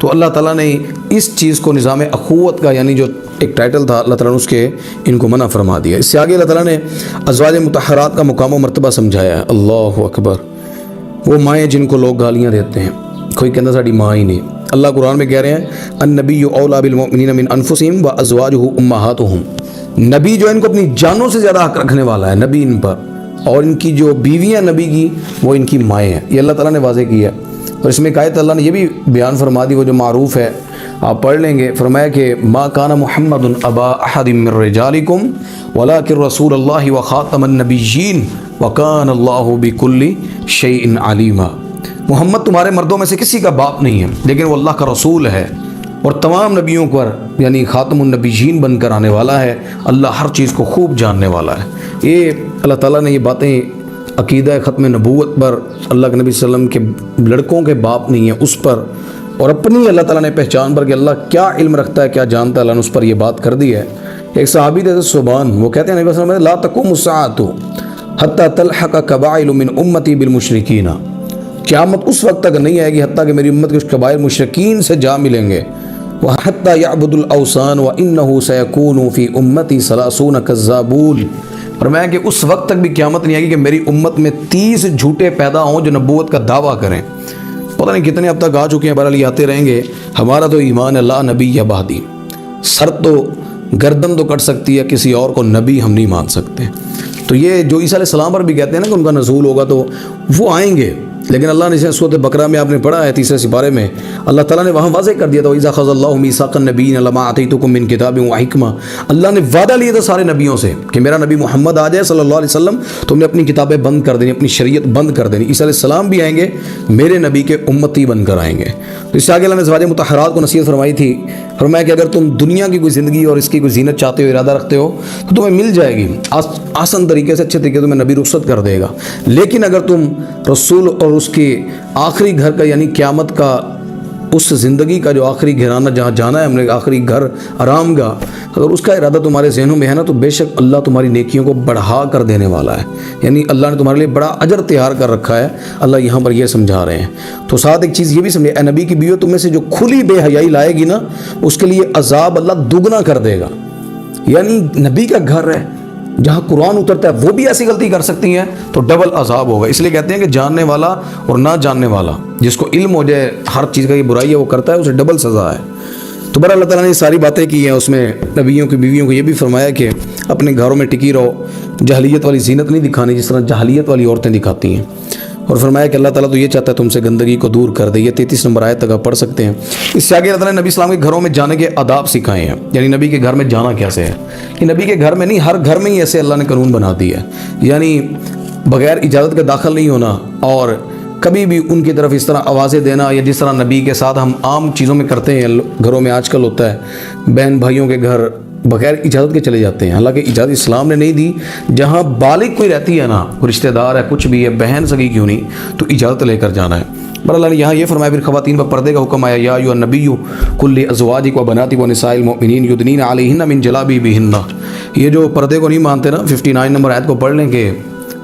تو اللہ تعالیٰ نے اس چیز کو نظام اخوت کا یعنی جو ایک ٹائٹل تھا اللہ تعالیٰ نے اس کے ان کو منع فرما دیا۔ اس سے آگے اللہ تعالیٰ نے ازواج مطہرات کا مقام و مرتبہ سمجھایا ہے۔ اللہ اکبر، وہ مائیں جن کو لوگ گالیاں دیتے ہیں، کوئی کہنا ساڑی ماں ہی نہیں، اللہ قرآن میں کہہ رہے ہیں النبی اولیٰ بالمؤمنین من انفسہم وازواجہ امہاتہم، نبی جو ان کو اپنی جانوں سے زیادہ حق رکھنے والا ہے نبی ان پر، اور ان کی جو بیویاں نبی کی وہ ان کی مائیں ہیں، یہ اللہ تعالیٰ نے واضح کیا۔ اور اس میں ایک آیت اللہ نے یہ بھی بیان فرما دی، وہ جو معروف ہے آپ پڑھ لیں گے، فرمایا کہ ما کان محمد ابا احد من رجالکم ولکن رسول اللہ وخاتم النبیین وکان اللہ بکل شیء علیما، محمد تمہارے مردوں میں سے کسی کا باپ نہیں ہے لیکن وہ اللہ کا رسول ہے اور تمام نبیوں پر یعنی خاتم النبیین بن کر آنے والا ہے، اللہ ہر چیز کو خوب جاننے والا ہے۔ یہ اللہ تعالیٰ نے یہ باتیں عقیدہ ختم نبوت پر، اللہ کے نبی صلی اللہ علیہ وسلم کے لڑکوں کے باپ نہیں ہیں اس پر، اور اپنی اللہ تعالیٰ نے پہچان پر کہ اللہ کیا علم رکھتا ہے، کیا جانتا ہے، اللہ نے اس پر یہ بات کر دی ہے۔ ایک صحابی تھے صوبان، وہ کہتے ہیں نبی صلی اللہ علیہ وسلم لا تقوم الساعة حتى تلحق قبائل من امتی بالمشرکین، قیامت اس وقت تک نہیں آئے گی حتیٰ کہ میری امت کے کچھ قبائل مشرکین سے جا ملیں گے، وحتى يعبد الاوثان وانه سيكون في امتی 30 كذابون، فرمایا کہ اس وقت تک بھی قیامت نہیں آئے گی کہ میری امت میں 30 جھوٹے پیدا ہوں جو نبوت کا دعویٰ کریں۔ پتہ نہیں کتنے اب تک آ چکے ہیں، بہرحال یہ آتے رہیں گے۔ ہمارا تو ایمان ہے لا نبی یا بعدی، سر تو گردن تو کٹ سکتی ہے، کسی اور کو نبی ہم نہیں مان سکتے۔ تو یہ جو عیسیٰ علیہ السلام پر بھی کہتے ہیں نا کہ ان کا نزول ہوگا تو وہ آئیں گے، لیکن اللہ نے سورۃ بقرہ میں آپ نے پڑھا ہے 3 سپارے میں اللہ تعالیٰ نے وہاں واضح کر دیا تھا وَإِذَا أَخَذَ اللَّهُ مِيثَاقَ النَّبِيِّينَ لَمَا آتَيْتُكُم مِّن كِتَابٍ وَحِكْمَةٍ، اللہ نے وعدہ لیا تھا سارے نبیوں سے کہ میرا نبی محمد آ جائے صلی اللہ علیہ وسلم، تم نے اپنی کتابیں بند کر دینی، اپنی شریعت بند کر دینی۔ عیسیٰ علیہ السلام بھی آئیں گے، میرے نبی کے امتی بن کر آئیں گے۔ تو اس سے آگے اللہ نے ازواج مطہرات کو نصیحت فرمائی تھی، فرمایا کہ اگر تم دنیا کی کوئی زندگی اور اس کی کوئی زینت چاہتے ہو، ارادہ رکھتے ہو تو تمہیں مل جائے گی آسان طریقے سے، اچھے طریقے سے تمہیں نبی رخصت کر دے گا، لیکن اگر تم رسول اور اس کے آخری گھر کا یعنی قیامت کا اس زندگی کا جو آخری گھرانہ جہاں جانا ہے ہم نے، آخری گھر آرام گاہ، اگر اس کا ارادہ تمہارے ذہنوں میں ہے نا تو بے شک اللہ تمہاری نیکیوں کو بڑھا کر دینے والا ہے، یعنی اللہ نے تمہارے لیے بڑا اجر تیار کر رکھا ہے، اللہ یہاں پر یہ سمجھا رہے ہیں۔ تو ساتھ ایک چیز یہ بھی سمجھے، اے نبی کی بیوی تم میں سے جو کھلی بے حیائی لائے گی نا اس کے لیے عذاب اللہ دگنا کر دے گا، یعنی نبی کا گھر ہے جہاں قرآن اترتا ہے وہ بھی ایسی غلطی کر سکتی ہیں تو ڈبل عذاب ہوگا۔ اس لیے کہتے ہیں کہ جاننے والا اور نہ جاننے والا، جس کو علم ہو جائے ہر چیز کا یہ برائی ہے وہ کرتا ہے، اسے ڈبل سزا ہے۔ تو بہر اللہ تعالیٰ نے یہ ساری باتیں کی ہیں، اس میں نبیوں کی بیویوں کو یہ بھی فرمایا کہ اپنے گھروں میں ٹکی رہو، جاہلیت والی زینت نہیں دکھانی جس طرح جاہلیت والی عورتیں دکھاتی ہیں، اور فرمایا کہ اللہ تعالیٰ تو یہ چاہتا ہے تم سے گندگی کو دور کر دے۔ یہ 33 نمبر آیت تک آپ پڑھ سکتے ہیں۔ اس سے آگے اللہ تعالیٰ نے نبی اسلام کے گھروں میں جانے کے آداب سکھائے ہیں، یعنی نبی کے گھر میں جانا کیسے ہے، کہ نبی کے گھر میں نہیں ہر گھر میں ہی ایسے اللہ نے قانون بنا دیا ہے، یعنی بغیر اجازت کے داخل نہیں ہونا، اور کبھی بھی ان کی طرف اس طرح آوازیں دینا یا جس طرح نبی کے ساتھ ہم عام چیزوں میں کرتے ہیں، گھروں میں آج کل ہوتا ہے بہن بھائیوں کے گھر بغیر اجازت کے چلے جاتے ہیں، حالانکہ اجازت اسلام نے نہیں دی۔ جہاں بالغ کوئی رہتی ہے نا، کوئی رشتہ دار ہے، کچھ بھی ہے، بہن سگی کیوں نہیں، تو اجازت لے کر جانا ہے۔ پر اللہ نے یہاں یہ فرمایا پھر خواتین پر پردے کا حکم آیا، یا ایھا النبی قل لازواجک وبناتک ونساء المؤمنین یدنین علیہن من جلابیبہن، یہ جو پردے کو نہیں مانتے نا 59 نمبر آیت کو پڑھ لیں کہ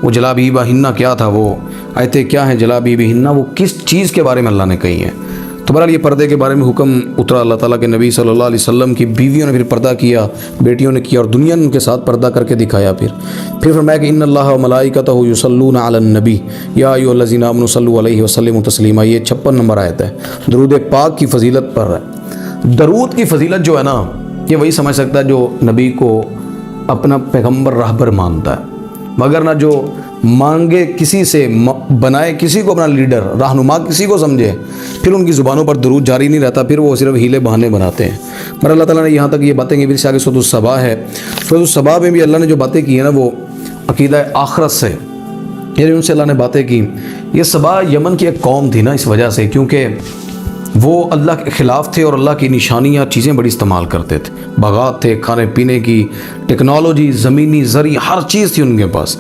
وہ جلابیبہن کیا تھا، وہ آیتیں کیا ہیں جلابیبہن، وہ کس چیز کے بارے میں اللہ نے کہی ہیں۔ تو بہرحال یہ پردے کے بارے میں حکم اترا، اللہ تعالیٰ کے نبی صلی اللہ علیہ وسلم کی بیویوں نے پھر پردہ کیا، بیٹیوں نے کیا، اور دنیا نے ان کے ساتھ پردہ کر کے دکھایا۔ پھر فرمایا کہ ان اللہ وملائکتہ یصلون علی النبی یا ایھا الذین آمنوا صلوا علیہ وسلموا تسلیما، یہ 56 نمبر آیت ہے، درود پاک کی فضیلت پر ہے۔ درود کی فضیلت جو ہے نا یہ وہی سمجھ سکتا ہے جو نبی کو اپنا پیغمبر راہبر مانتا ہے، مگر نہ جو مانگے کسی سے، بنائے کسی کو اپنا لیڈر رہنما، کسی کو سمجھے، پھر ان کی زبانوں پر درود جاری نہیں رہتا، پھر وہ صرف ہیلے بہانے بناتے ہیں۔ مگر اللہ تعالیٰ نے یہاں تک یہ باتیں کی، پھر سے آگے سورۃ الصبا ہے، سورۃ الصبا میں بھی اللہ نے جو باتیں کی ہیں نا وہ عقیدہ آخرت سے، یعنی ان سے اللہ نے باتیں کی۔ یہ صبا یمن کی ایک قوم تھی نا اس وجہ سے، کیونکہ وہ اللہ کے خلاف تھے اور اللہ کی نشانیاں چیزیں بڑی استعمال کرتے تھے، باغات تھے، کھانے پینے کی ٹیکنالوجی، زمینی زرعی ہر چیز تھی ان کے پاس۔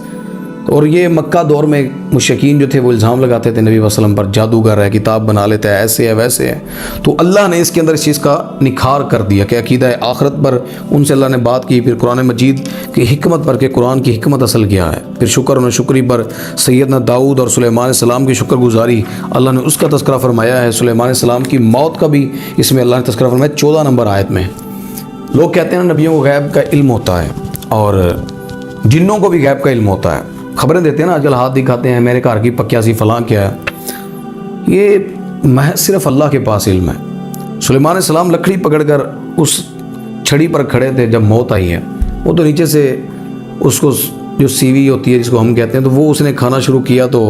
اور یہ مکہ دور میں مشرکین جو تھے وہ الزام لگاتے تھے نبی صلی اللہ علیہ وسلم پر، جادوگر ہے، کتاب بنا لیتا ہے، ایسے ہے ویسے ہے۔ تو اللہ نے اس کے اندر اس چیز کا نکھار کر دیا کہ عقیدہ آخرت پر ان سے اللہ نے بات کی، پھر قرآن مجید کی حکمت پر کہ قرآن کی حکمت اصل کیا ہے، پھر پھر شکر و شکری پر سیدنا داؤد اور سلیمان علیہ السلام کی شکر گزاری، اللہ نے اس کا تذکرہ فرمایا ہے۔ سلیمان علیہ السلام کی موت کا بھی اس میں اللہ نے تذکرہ فرمایا 14 نمبر آیت میں۔ لوگ کہتے ہیں نبیوں کو غیب کا علم ہوتا ہے اور جنوں کو بھی غیب کا علم ہوتا ہے، خبریں دیتے ہیں نا، آج کل ہاتھ دکھاتے ہیں میرے گھر کی پکیا سی فلاں کیا ہے، یہ محض صرف اللہ کے پاس علم ہے۔ سلیمان علیہ السلام لکڑی پکڑ کر اس چھڑی پر کھڑے تھے جب موت آئی ہے، وہ تو نیچے سے اس کو جو سیوی ہوتی ہے جس کو ہم کہتے ہیں، تو وہ اس نے کھانا شروع کیا تو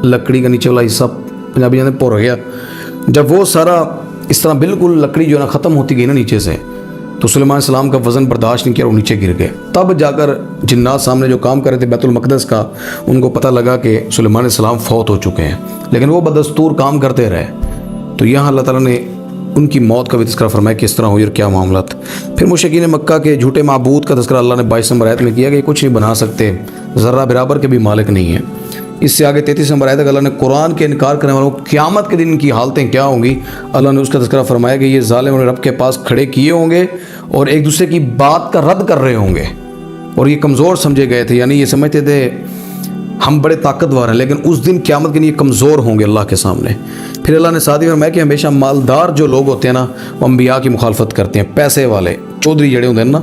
لکڑی کا نیچے والا حصہ پنجابی جانے پور گیا۔ جب وہ سارا اس طرح بالکل لکڑی جو ہے نا ختم ہوتی گئی نا نیچے سے، تو سلیمان علیہ السلام کا وزن برداشت نہیں کیا، وہ نیچے گر گئے۔ تب جا کر جنات سامنے جو کام کر رہے تھے بیت المقدس کا، ان کو پتہ لگا کہ سلیمان علیہ السلام فوت ہو چکے ہیں، لیکن وہ بدستور کام کرتے رہے۔ تو یہاں اللہ تعالیٰ نے ان کی موت کا بھی تذکرہ فرمایا کس طرح ہوئی اور کیا معاملات۔ پھر مشرکین مکہ کے جھوٹے معبود کا تذکرہ اللہ نے 22 نمبر آیت میں کیا کہ یہ کچھ نہیں بنا سکتے، ذرہ برابر کے بھی مالک نہیں ہیں۔ اس سے آگے 33 نمبر آیت تک اللہ نے قرآن کے انکار کرنے والوں کو قیامت کے دن ان کی حالتیں کیا ہوں گی، اللہ نے اس کا تذکرہ فرمایا کہ یہ ظالم رب کے پاس کھڑے کیے ہوں گے اور ایک دوسرے کی بات کا رد کر رہے ہوں گے، اور یہ کمزور سمجھے گئے تھے، یعنی یہ سمجھتے تھے ہم بڑے طاقتور ہیں، لیکن اس دن قیامت کے لیے کمزور ہوں گے اللہ کے سامنے۔ پھر اللہ نے ساتھ ہی فرمایا کہ ہمیشہ مالدار جو لوگ ہوتے ہیں نا، وہ انبیاء کی مخالفت کرتے ہیں، پیسے والے چودھری جڑے ہوتے ہیں نا،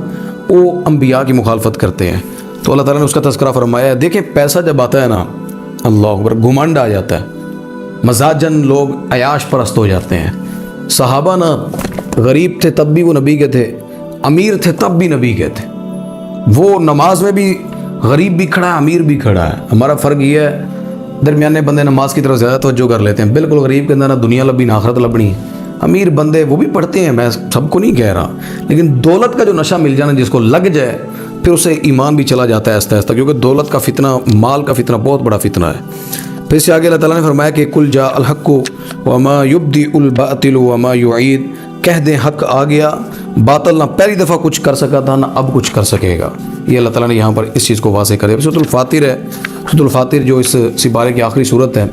وہ انبیاء کی مخالفت کرتے ہیں۔ تو اللہ تعالیٰ نے اس کا تذکرہ فرمایا۔ دیکھیں پیسہ جب آتا ہے نا، اللہ اکبر، گھمنڈ آ جاتا ہے، مزاجن لوگ عیاش پرست ہو جاتے ہیں۔ صحابہ نا غریب تھے تب بھی وہ نبی کے تھے، امیر تھے تب بھی نبی کے تھے۔ وہ نماز میں بھی غریب بھی کھڑا ہے، امیر بھی کھڑا ہے۔ ہمارا فرق یہ ہے درمیانے بندے نماز کی طرف زیادہ توجہ کر لیتے ہیں، بالکل غریب کے اندر نہ دنیا لبی نہ آخرت لبنی ہے۔ امیر بندے وہ بھی پڑھتے ہیں، میں سب کو نہیں کہہ رہا، لیکن دولت کا جو نشہ مل جانا جس کو لگ جائے پھر اسے ایمان بھی چلا جاتا ہے آہستہ آہستہ، کیونکہ دولت کا فتنہ، مال کا فتنہ بہت بڑا فتنہ ہے۔ پھر اس سے آگے اللہ تعالیٰ نے فرمایا کہ کل جاء الحق وما یبدئ الباطل وما یعید، کہہ دیں حق آ گیا، باطل نہ پہلی دفعہ کچھ کر سکا تھا نہ اب کچھ کر سکے گا۔ یہ اللہ تعالیٰ نے یہاں پر اس چیز کو واضح کر دیا۔ سورۃ الفاطر ہے، سورۃ الفاطر جو اس سپارے کی آخری صورت ہے،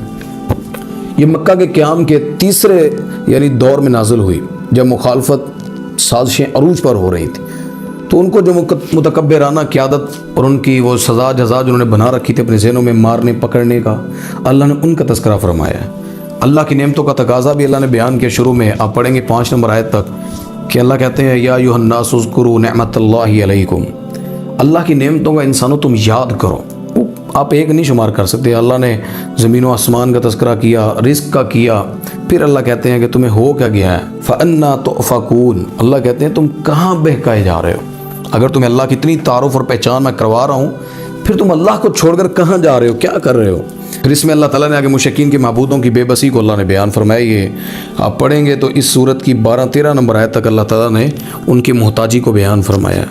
یہ مکہ کے قیام کے تیسرے یعنی دور میں نازل ہوئی، جب مخالفت سازشیں عروج پر ہو رہی تھیں۔ تو ان کو جو متکبرانہ قیادت اور ان کی وہ سزا جزا جو انہوں نے بنا رکھی تھی اپنے ذہنوں میں مارنے پکڑنے کا، اللہ نے ان کا تذکرہ فرمایا ہے۔ اللہ کی نعمتوں کا تقاضا بھی اللہ نے بیان کیا شروع میں، آپ پڑھیں گے 5 نمبر آیت تک، کہ اللہ کہتے ہیں یا ایھا الناس اذکروا نعمت اللہ علیکم، اللہ کی نعمتوں کا انسانوں تم یاد کرو۔ آپ ایک نہیں شمار کر سکتے۔ اللہ نے زمین و آسمان کا تذکرہ کیا، رزق کا کیا، پھر اللہ کہتے ہیں کہ تمہیں ہو کیا گیا ہے، فَأَنَّا تُؤْفَكُونَ، اللہ کہتے ہیں تم کہاں بہکائے جا رہے ہو؟ اگر تمہیں اللہ کی اتنی تعارف اور پہچان میں کروا رہا ہوں، پھر تم اللہ کو چھوڑ کر کہاں جا رہے ہو، کیا کر رہے ہو؟ پھر اس میں اللہ تعالیٰ نے آگے مشرکین کے معبودوں کی بے بسی کو اللہ نے بیان فرمایا۔ یہ آپ پڑھیں گے تو اس صورت کی 12-13 نمبر آیت تک اللہ تعالیٰ نے ان کی محتاجی کو بیان فرمایا۔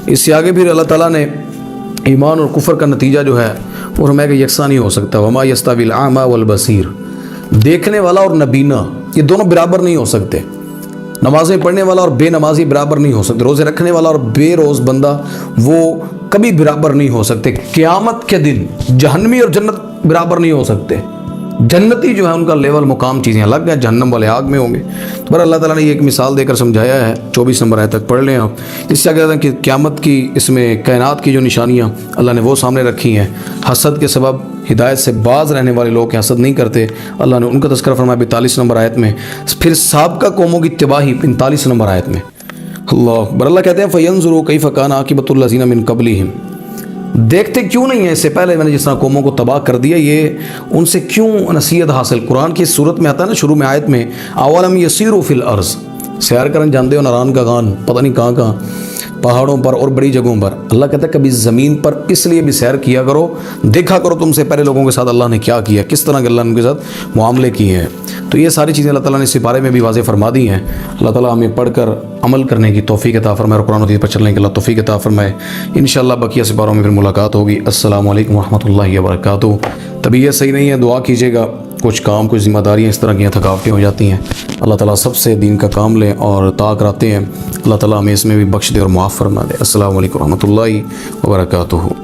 اس سے آگے پھر اللہ تعالیٰ نے ایمان اور کفر کا نتیجہ جو ہے وہ فرمایا کہ یکساں نہیں ہو سکتا، وما یستوی الاعمی والبصیر، دیکھنے والا اور نبینا یہ دونوں برابر نہیں ہو سکتے۔ نمازیں پڑھنے والا اور بے نمازی برابر نہیں ہو سکتے، روزے رکھنے والا اور بے روز بندہ وہ کبھی برابر نہیں ہو سکتے۔ قیامت کے دن جہنمی اور جنت برابر نہیں ہو سکتے۔ جنتی جو ہے ان کا لیول مقام چیزیں الگ ہیں، جہنم والے آگ میں ہوں گے۔ پر اللہ تعالیٰ نے یہ ایک مثال دے کر سمجھایا ہے، 24 نمبر آیت تک پڑھ لیں آپ۔ اس سے آگے کہ قیامت کی اس میں کائنات کی جو نشانیاں اللہ نے وہ سامنے رکھی ہیں، حسد کے سبب ہدایت سے باز رہنے والے لوگ حسد نہیں کرتے، اللہ نے ان کا تذکرہ فرمایا 42 نمبر آیت میں۔ پھر سابقہ قوموں کی تباہی 45 نمبر آیت میں۔ اللہ اکبر، اللہ کہتے ہیں فَيَنظُرُوا كَيْفَ كَانَ عَاقِبَةُ الَّذِينَ مِن قَبْلِهِمْ، دیکھتے کیوں نہیں ہیں اس سے پہلے میں نے جس طرح قوموں کو تباہ کر دیا، یہ ان سے کیوں نصیحت حاصل؟ قرآن کی صورت میں آتا ہے نا شروع میں آیت میں، اَوَلَمْ يَسِيرُوا فِي الْأَرْضِ، سیر کرن جاندے ہو ناران کا گان، پتہ نہیں کہاں کہاں، پہاڑوں پر اور بڑی جگہوں پر۔ اللہ کہتا ہے کبھی زمین پر اس لیے بھی سیر کیا کرو، دیکھا کرو تم سے پہلے لوگوں کے ساتھ اللہ نے کیا کیا، کس طرح کے اللہ نے ان کے ساتھ معاملے کیے ہیں۔ تو یہ ساری چیزیں اللہ تعالیٰ نے اس بارے میں بھی واضح فرما دی ہیں۔ اللہ تعالیٰ ہمیں پڑھ کر عمل کرنے کی توفیق عطا فرمائے اور قرآن و حدیث پر چلنے کی اللہ توفیق عطا فرمائے۔ انشاءاللہ بقیہ سپاروں میں پھر ملاقات ہوگی۔ السلام علیکم ورحمۃ اللہ وبرکاتہ۔ طبیعت صحیح نہیں ہے، دعا کیجیے گا، کچھ کام کچھ ذمہ داریاں اس طرح کی تھکاوٹیں ہو جاتی ہیں۔ اللہ تعالیٰ سب سے دین کا کام لیں اور طاعت کراتے ہیں، اللہ تعالیٰ ہمیں اس میں بھی بخش دے اور معاف فرما دے۔ السلام علیکم ورحمۃ اللہ وبرکاتہ۔